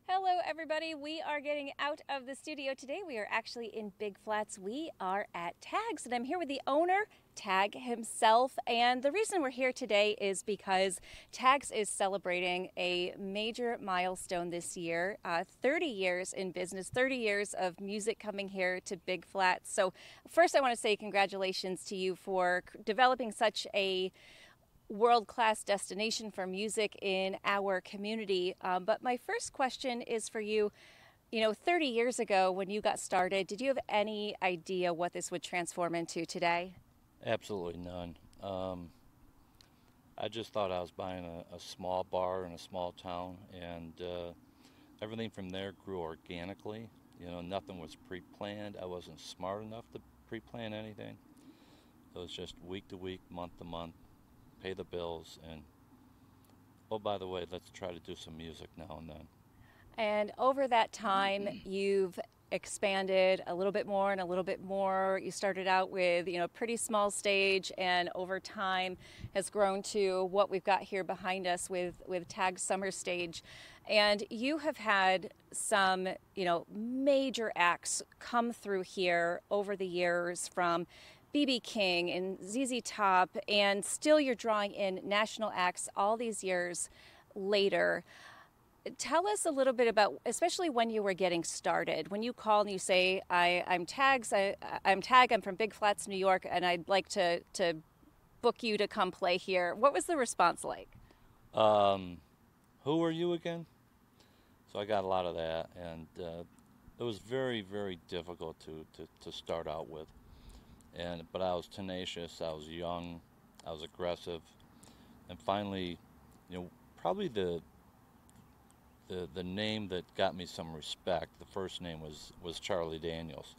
Hello, everybody. We are getting out of the studio today. We are actually in Big Flats. We are at Tag's, and I'm here with the owner, Tag himself. And the reason we're here today is because Tag's is celebrating a major milestone this year, 30 years in business, 30 years of music coming here to Big Flats. So first I want to say congratulations to you for developing such a world-class destination for music in our community. But my first question is for you. 30 years ago when you got started, did you have any idea what this would transform into today? Absolutely none. I just thought I was buying a small bar in a small town, and everything from there grew organically. Nothing was pre-planned. I wasn't smart enough to pre-plan anything. It was just week to week, month to month, pay the bills, and oh, by the way, let's try to do some music now and then. And over that time, you've expanded a little bit more and a little bit more. You started out with, pretty small stage, and over time has grown to what we've got here behind us with Tag Summer Stage. And you have had some, major acts come through here over the years, from BB King and ZZ Top, and still you're drawing in national acts all these years later. Tell us a little bit about, especially when you were getting started, when you call and you say, I'm Tags, I'm Tag, I'm from Big Flats, New York, and I'd like to book you to come play here. What was the response like? Um, who are you again? So I got a lot of that, and it was very, very difficult to start out with. But I was tenacious, I was young, I was aggressive, and finally, probably the name that got me some respect, the first name was Charlie Daniels.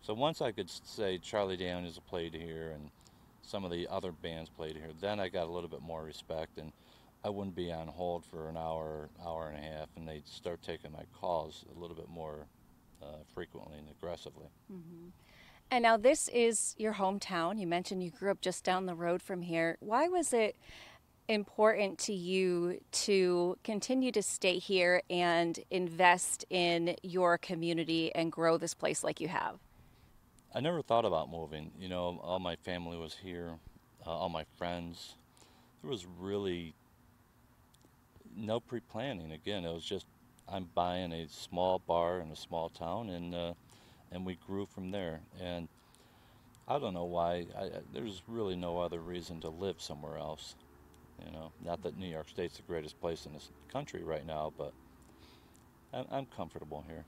So once I could say Charlie Daniels played here and some of the other bands played here, then I got a little bit more respect, and I wouldn't be on hold for an hour, hour and a half, and they'd start taking my calls a little bit more frequently and aggressively. And now this is your hometown. You mentioned you grew up just down the road from here. Why was it important to you to continue to stay here and invest in your community and grow this place like you have? I never thought about moving. All my family was here, all my friends. There was really no pre-planning. Again, it was just I'm buying a small bar in a small town, and we grew from there. And I don't know why. There's really no other reason to live somewhere else. Not that New York State's the greatest place in this country right now, but I'm comfortable here.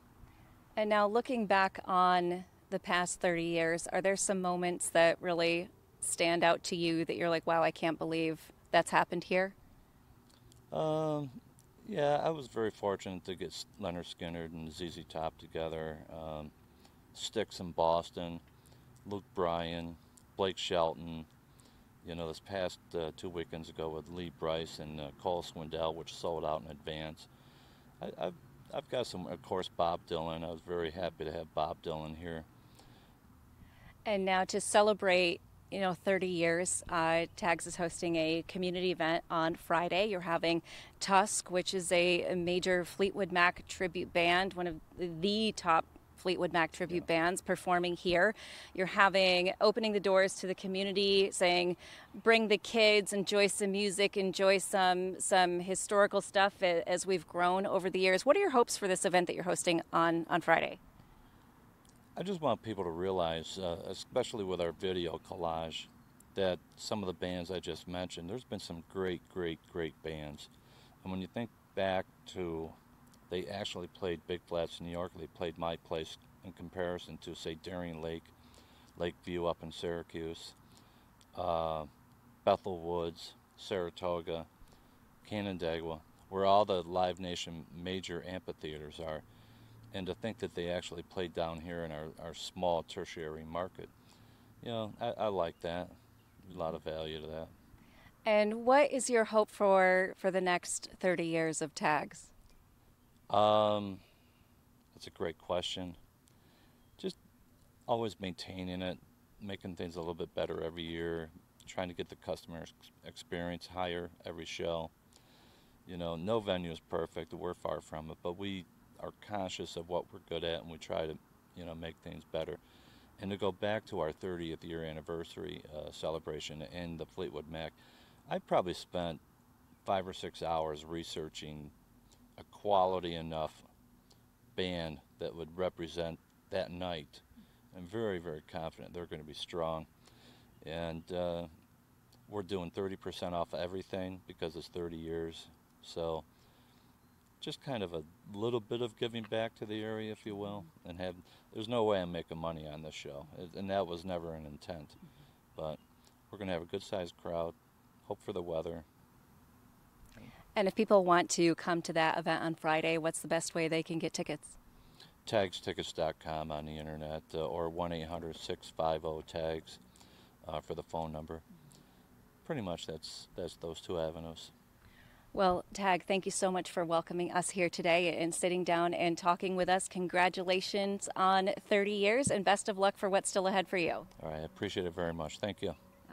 And now looking back on the past 30 years, are there some moments that really stand out to you that you're like, wow, I can't believe that's happened here? Um, yeah, I was very fortunate to get Leonard Skinner and ZZ Top together. Styx in Boston, Luke Bryan, Blake Shelton. This past 2 weekends ago with Lee Brice and Cole Swindell, which sold out in advance. I've got some, of course, Bob Dylan. I was very happy to have Bob Dylan here. And now to celebrate, 30 years, Tags is hosting a community event on Friday. You're having Tusk, which is a major Fleetwood Mac tribute band, one of the top Fleetwood Mac Yeah. tribute bands performing here. You're having opening the doors to the community, saying, bring the kids, enjoy some music, enjoy some historical stuff as we've grown over the years. What are your hopes for this event that you're hosting on Friday? I just want people to realize, especially with our video collage, that some of the bands I just mentioned, there's been some great, great, great bands. And when you think back to, they actually played Big Flats, New York, they played my place in comparison to, say, Darien Lake, Lakeview up in Syracuse, uh, Bethel Woods, Saratoga, Canandaigua, where all the Live Nation major amphitheaters are. And to think that they actually played down here in our small tertiary market, I like that. A lot of value to that. And what is your hope for the next 30 years of Tags? Um, that's a great question. Just always maintaining it, making things a little bit better every year, trying to get the customer experience higher every show. You know, no venue is perfect. We're far from it, but we are conscious of what we're good at, and we try to, you know, make things better. And to go back to our 30th year anniversary celebration in the Fleetwood Mac, I probably spent 5 or 6 hours researching a quality enough band that would represent that night. I'm very, very confident they're going to be strong. And we're doing 30% off everything because it's 30 years. So just kind of a little bit of giving back to the area, if you will, and have. There's no way I'm making money on this show, and that was never an intent. But we're going to have a good-sized crowd. Hope for the weather. And if people want to come to that event on Friday, what's the best way they can get tickets? Tagstickets.com on the internet, or 1-800-650-TAGS for the phone number. Pretty much that's those two avenues. Well, Tag, thank you so much for welcoming us here today and sitting down and talking with us. Congratulations on 30 years and best of luck for what's still ahead for you. All right, I appreciate it very much. Thank you.